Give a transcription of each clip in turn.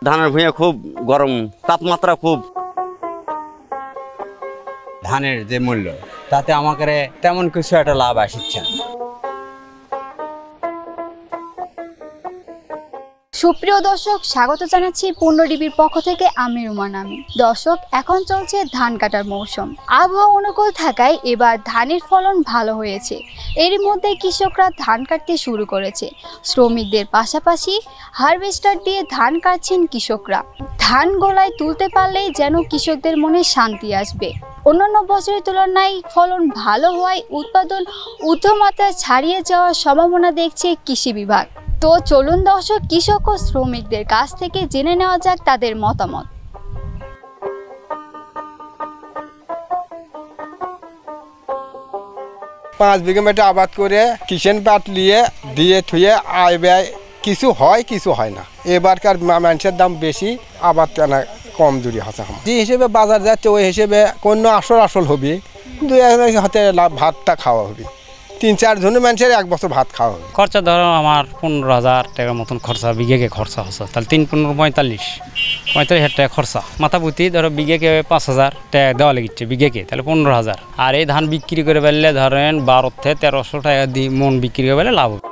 ধানের ভুঁইয়া খুব গরম, তাপমাত্রা খুব। ধানের যে মূল্য তাতে আমাকে তেমন কিছু একটা লাভ আসছে না। সুপ্রিয় দর্শক, স্বাগত জানাচ্ছি পূর্ণডিবির পক্ষ থেকে আমি রুমা নামি। দর্শক, এখন চলছে ধান কাটার মৌসুম। আবহাওয়া অনুকূল থাকায় এবার ধানের ফলন ভালো হয়েছে। এর মধ্যে কৃষকরা ধান কাটতে শুরু করেছে। শ্রমিকদের পাশাপাশি হারভেস্টার দিয়ে ধান কাটছেন কৃষকরা। ধান গোলায় তুলতে পারলেই যেন কৃষকদের মনে শান্তি আসবে। অন্যান্য বছরের তুলনায় ফলন ভালো হওয়ায় উৎপাদন ঊর্ধ্বমাত্রা ছাড়িয়ে যাওয়ার সম্ভাবনা দেখছে কৃষি বিভাগ। তো চলুন দর্শক, কৃষক ও শ্রমিকদের কাছ থেকে জেনে নেওয়া যাক তাদের মতামত। 5 বিঘা মেটে আবাদ করে কিষেন পাট দিয়ে থুয়ে আয় ব্যয় কিছু হয় কিছু হয় না। এবারকার মানুষের দাম বেশি, আবাদ কেনা কম দূরি আছে। যে হিসেবে বাজার যাচ্ছে ওই হিসেবে কোনো আসল হবে, 2 হাতে ভাতটা খাওয়া হবে। 3-4 জনের মানুষের 1 বছর ভাত খাওয়া হবে। খরচা ধরো আমার 15,000 টাকার মতন খরচা, বিঘেকে খরচা হচ্ছে। তাহলে 3-15 45,000 টাকা খরচা। মাথাপুতি ধরো বিঘেকে 5,000 টাকা দেওয়া লেগেছে বিঘেকে, তাহলে 15,000। আর এই ধান বিক্রি করে ফেললে ধরেন 1200-1300 টাকা দিয়ে মন বিক্রি করে ফেলে লাভ হবে।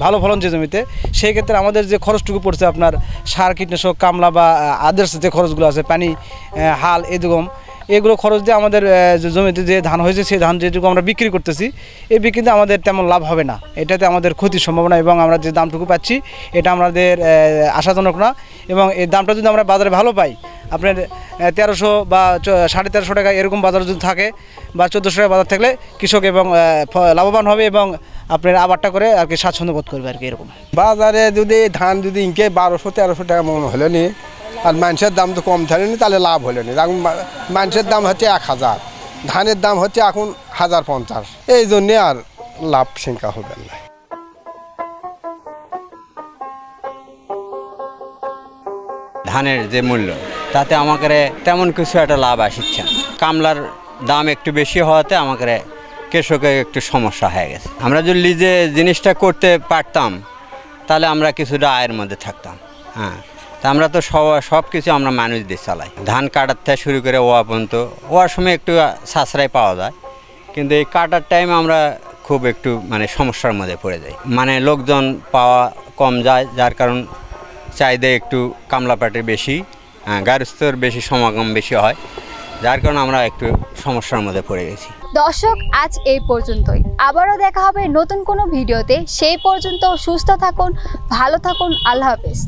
ভালো ফলন যে জমিতে, সেই ক্ষেত্রে আমাদের যে খরচটুকু পড়ছে আপনার সার, কীটনাশক, কামলা বা আদার্স যে খরচগুলো আছে, পানি, হাল, এগুলো খরচ দিয়ে আমাদের জমিতে যে ধান হয়েছে সেই ধান যেটুকু আমরা বিক্রি করতেছি, এই বিক্রিতে আমাদের তেমন লাভ হবে না। এটাতে আমাদের ক্ষতির সম্ভাবনা, এবং আমরা যে দামটুকু পাচ্ছি এটা আমাদের আশাজনক না। এবং এই দামটা যদি আমরা বাজারে ভালো পাই, আপনার 1300 বা 1350 টাকা এরকম বাজার যদি থাকে, বা 1400 টাকা বাজার থাকলে কৃষক এবং লাভবান হবে, এবং আপনার আবারটা করে আর কি স্বাচ্ছন্দ্য বোধ করবে আর কি। এরকম বাজারে যদি ধান যদি ইনকে 1200-1300 টাকা মন হলো নি, আর মানুষের দাম তো কম থাকলে নি, তাহলে লাভ হলো নি। এখন মানুষের দাম হচ্ছে 1000, ধানের দাম হচ্ছে এখন 1050, এই জন্যে আর লাভ সংখ্যা হবে না। ধানের যে মূল্য তাতে আমাকে তেমন কিছু একটা লাভ আসছে না। কামলার দাম একটু বেশি হওয়াতে আমাকে কৃষকের একটু সমস্যা হয়ে গেছে। আমরা যদি লিজে জিনিসটা করতে পারতাম তাহলে আমরা কিছুটা আয়ের মধ্যে থাকতাম। হ্যাঁ, তা আমরা তো সব কিছু আমরা মানুষ দিয়ে চালাই। ধান কাটার থেকে শুরু করে ওয়া পর্যন্ত, ওয়ার সময় একটু সাশ্রয় পাওয়া যায়, কিন্তু এই কাটার টাইমে আমরা খুব একটু সমস্যার মধ্যে পড়ে যাই। লোকজন পাওয়া কম যায়, যার কারণ চাহিদা একটু কামলা পাটের বেশি, গার্হস্থ্যের বেশি সমাগম বেশি হয়, যার কারণে আমরা একটু সমস্যার মধ্যে পড়ে গেছি। দর্শক, আজ এই পর্যন্তই। আবারও দেখা হবে নতুন কোনো ভিডিওতে। সেই পর্যন্ত সুস্থ থাকুন, ভালো থাকুন। আল্লাহ হাফেজ।